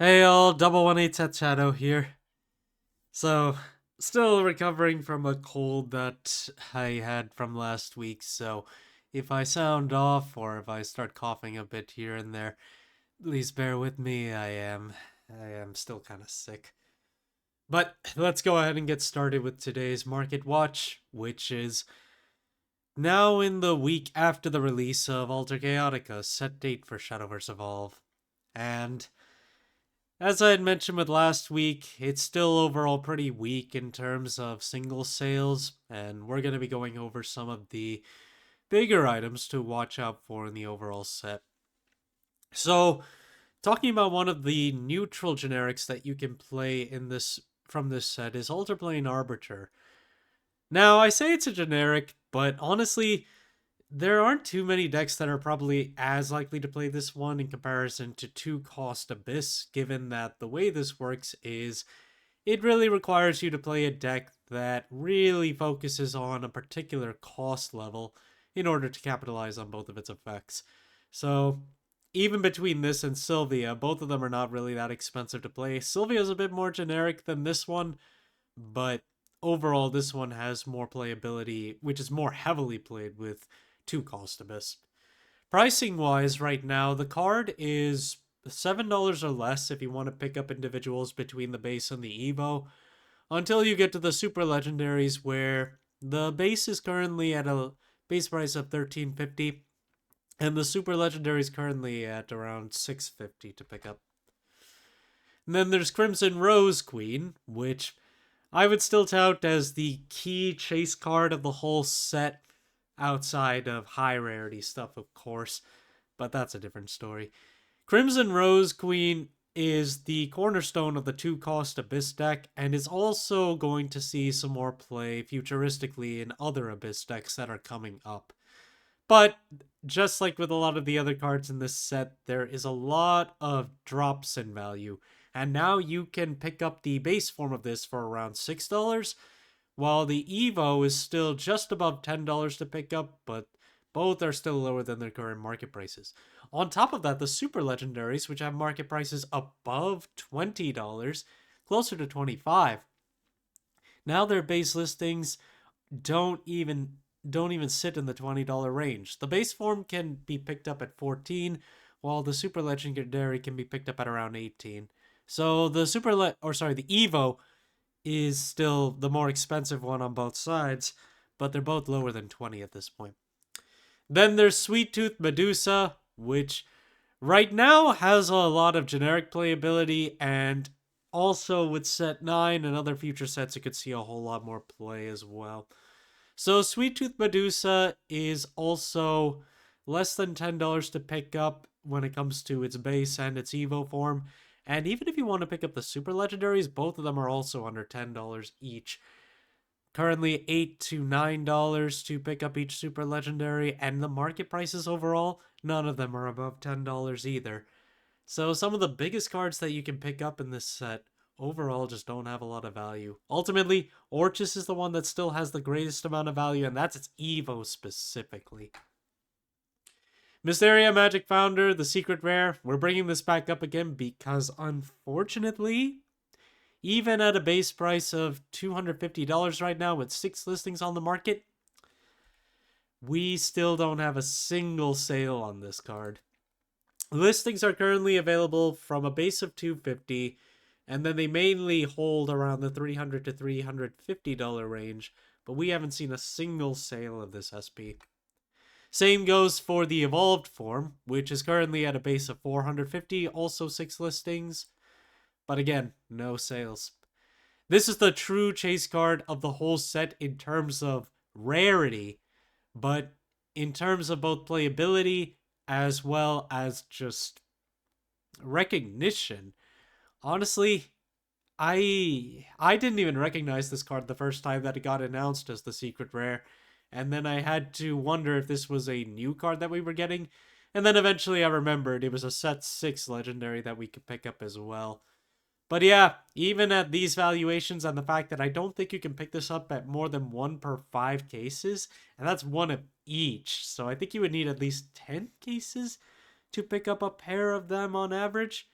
Hey all, double 1/8 at Shadow here. So, still recovering from a cold that I had from last week, so if I sound off or if I start coughing a bit here and there, please bear with me. I am still kind of sick. But let's go ahead and get started with today's Market Watch, which is now in the week after the release of Alter Chaotica, set date for Shadowverse Evolve. And as I had mentioned with last week, it's still overall pretty weak in terms of single sales, and we're going to be going over some of the bigger items to watch out for in the overall set. So, talking about one of the neutral generics that you can play in this from this set is Alterplane Arbiter. Now, I say it's a generic, but honestly, there aren't too many decks that are probably as likely to play this one in comparison to 2-cost Abyss, given that the way this works is it really requires you to play a deck that really focuses on a particular cost level in order to capitalize on both of its effects. So, even between this and Sylvia, both of them are not really that expensive to play. Sylvia is a bit more generic than this one, but overall, this one has more playability, which is more heavily played with 2-cost Abyss. Pricing wise, right now, the card is $7 or less if you want to pick up individuals between the base and the Evo, until you get to the super legendaries, where the base is currently at a base price of $13.50, and the super legendary is currently at around $6.50 to pick up. And then there's Crimson Rose Queen, which I would still tout as the key chase card of the whole set, outside of high rarity stuff, of course, but that's a different story. Crimson Rose Queen is the cornerstone of the 2-cost Abyss deck, and is also going to see some more play futuristically in other Abyss decks that are coming up. But just like with a lot of the other cards in this set, there is a lot of drops in value. And now you can pick up the base form of this for around $6, while the Evo is still just above $10 to pick up, but both are still lower than their current market prices. On top of that, the super legendaries, which have market prices above $20, closer to 25, now their base listings don't even don't even sit in the $20 range. The base form can be picked up at 14, while the super legendary can be picked up at around 18. So the the Evo is still the more expensive one on both sides, but they're both lower than 20 at this point. Then there's Sweet Tooth Medusa, which right now has a lot of generic playability, and also with set 9 and other future sets, you could see a whole lot more play as well. So Sweet Tooth Medusa is also less than $10 to pick up when it comes to its base and its Evo form. And even if you want to pick up the super legendaries, both of them are also under $10 each. Currently $8 to $9 to pick up each super legendary, and the market prices overall, none of them are above $10 either. So some of the biggest cards that you can pick up in this set overall just don't have a lot of value. Ultimately, Orchis is the one that still has the greatest amount of value, and that's its Evo specifically. Mysteria Magic Founder, the secret rare, we're bringing this back up again because unfortunately, even at a base price of $250 right now with 6 listings on the market, we still don't have a single sale on this card. Listings are currently available from a base of $250, and then they mainly hold around the $300 to $350 range, but we haven't seen a single sale of this SP. Same goes for the evolved form, which is currently at a base of $450, also 6 listings, but again, no sales. This is the true chase card of the whole set in terms of rarity, but in terms of both playability as well as just recognition, honestly, I didn't even recognize this card the first time that it got announced as the secret rare, and then I had to wonder if this was a new card that we were getting, and then eventually I remembered it was a set 6 legendary that we could pick up as well. But yeah, even at these valuations and the fact that I don't think you can pick this up at more than 1 per 5 cases, and that's 1 of each, so I think you would need at least 10 cases to pick up a pair of them on average.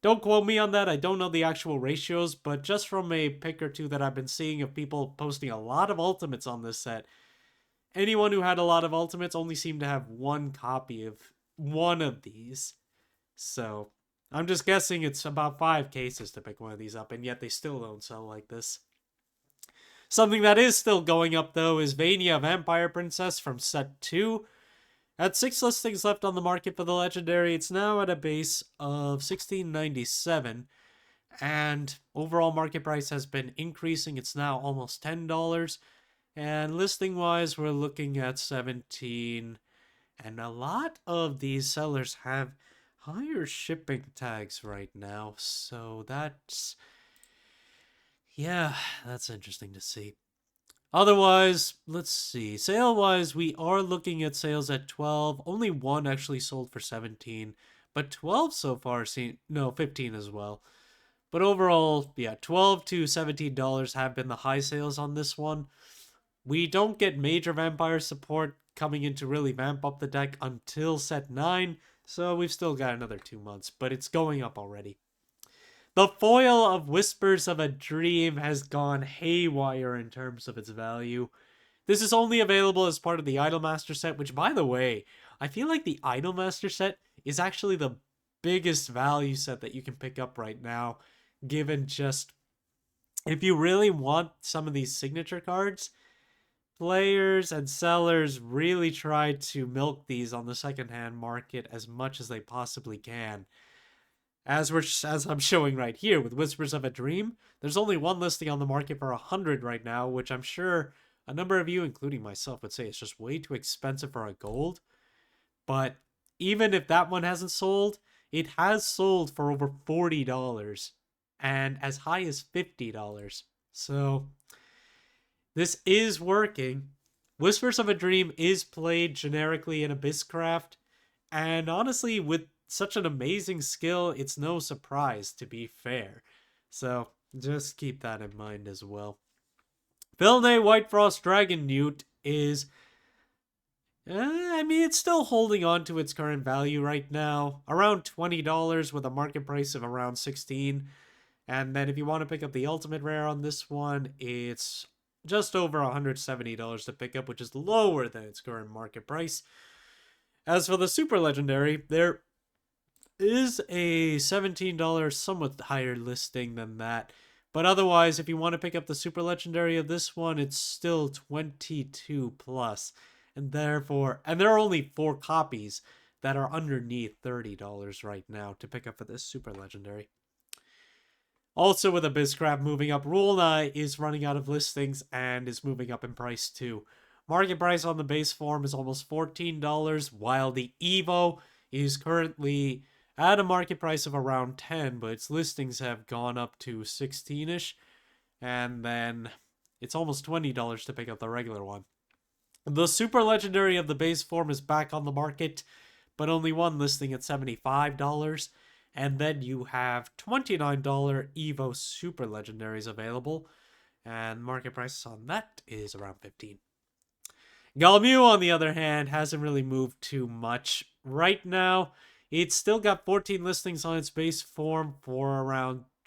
Don't quote me on that. I don't know the actual ratios, but just from a pic or two that I've been seeing of people posting a lot of ultimates on this set, anyone who had a lot of ultimates only seemed to have one copy of one of these. So I'm just guessing it's about 5 cases to pick one of these up, and yet they still don't sell like this. Something that is still going up, though, is Vania Vampire Princess from Set 2. At 6 listings left on the market for the Legendary, it's now at a base of $16.97, and overall market price has been increasing. It's now almost $10, and listing-wise, we're looking at 17, and a lot of these sellers have higher shipping tags right now, so yeah, that's interesting to see. Otherwise, let's see. Sale-wise, we are looking at sales at 12. Only one actually sold for 17, but 12 so far no, 15 as well. But overall, yeah, $12 to $17 have been the high sales on this one. We don't get major vampire support coming in to really vamp up the deck until set 9, so we've still got another 2 months, but it's going up already. The foil of Whispers of a Dream has gone haywire in terms of its value. This is only available as part of the Idolmaster set, which, by the way, I feel like the Idolmaster set is actually the biggest value set that you can pick up right now, given just if you really want some of these signature cards, players and sellers really try to milk these on the secondhand market as much as they possibly can. As I'm showing right here with Whispers of a Dream, there's only one listing on the market for 100 right now, which I'm sure a number of you, including myself, would say it's just way too expensive for a gold. But even if that one hasn't sold, it has sold for over $40 and as high as $50. So this is working. Whispers of a Dream is played generically in Abysscraft, and honestly, with such an amazing skill, it's no surprise, to be fair. So just keep that in mind as well. Vilne Whitefrost Dragon Newt is... it's still holding on to its current value right now. Around $20 with a market price of around $16. And then if you want to pick up the ultimate rare on this one, it's just over $170 to pick up, which is lower than its current market price. As for the super legendary, there is a $17 somewhat higher listing than that. But otherwise, if you want to pick up the super legendary of this one, it's still 22 plus. And there are only 4 copies that are underneath $30 right now to pick up for this super legendary. Also, with Abysscraft moving up, Rulnai is running out of listings and is moving up in price too. Market price on the base form is almost $14, while the Evo is currently at a market price of around 10, but its listings have gone up to 16-ish, and then it's almost $20 to pick up the regular one. The super legendary of the base form is back on the market, but only one listing at $75, and then you have $29 Evo super legendaries available, and market price on that is around 15. Galmu, on the other hand, hasn't really moved too much. Right now, it's still got 14 listings on its base form for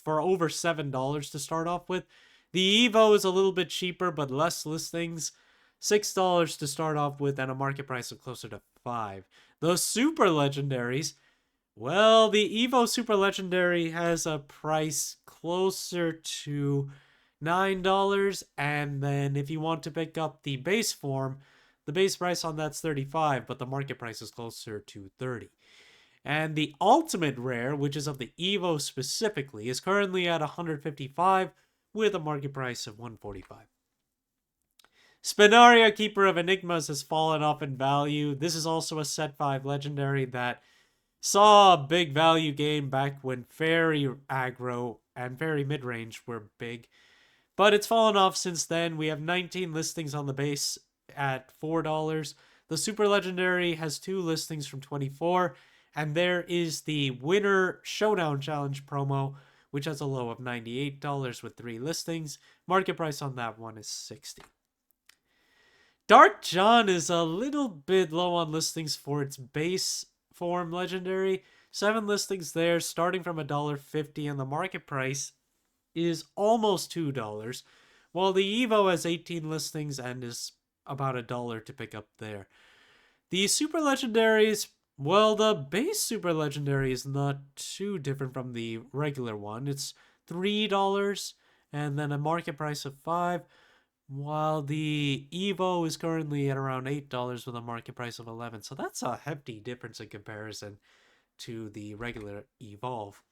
over $7 to start off with. The Evo is a little bit cheaper, but less listings. $6 to start off with, and a market price of closer to $5. The super legendaries, well, the Evo super legendary has a price closer to $9, and then if you want to pick up the base form, the base price on that's $35, but the market price is closer to $30. And the ultimate rare, which is of the Evo specifically, is currently at $155 with a market price of $145. Spinaria, Keeper of Enigmas, has fallen off in value. This is also a set 5 legendary that saw a big value gain back when Fairy aggro and Fairy midrange were big. But it's fallen off since then. We have 19 listings on the base at $4. The Super Legendary has 2 listings from 24. And there is the Winter Showdown Challenge promo, which has a low of $98 with 3 listings. Market price on that one is $60. Dark John is a little bit low on listings for its base form legendary. 7 listings there, starting from $1.50, and the market price is almost $2, while the Evo has 18 listings and is about $1 to pick up there. The super legendaries, well, the base super legendary is not too different from the regular one. It's $3 and then a market price of 5, while the Evo is currently at around $8 with a market price of 11. So that's a hefty difference in comparison to the regular Evolve.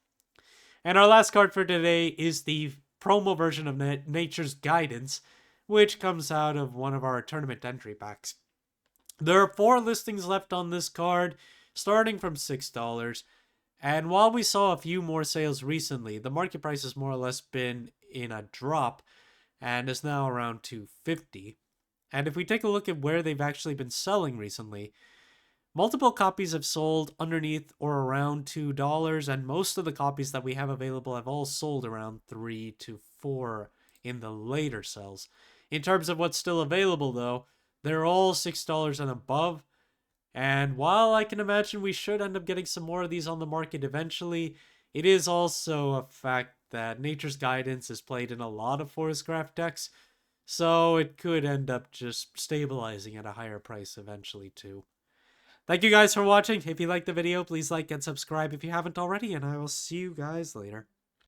And our last card for today is the promo version of Nature's Guidance, which comes out of one of our tournament entry packs. There are 4 listings left on this card, starting from $6. And while we saw a few more sales recently, the market price has more or less been in a drop and is now around $2.50. And if we take a look at where they've actually been selling recently, multiple copies have sold underneath or around $2, and most of the copies that we have available have all sold around $3 to $4 in the later sales. In terms of what's still available, though, they're all $6 and above. And while I can imagine we should end up getting some more of these on the market eventually, it is also a fact that Nature's Guidance is played in a lot of Forestcraft decks, so it could end up just stabilizing at a higher price eventually too. Thank you guys for watching. If you liked the video, please like and subscribe if you haven't already, and I will see you guys later.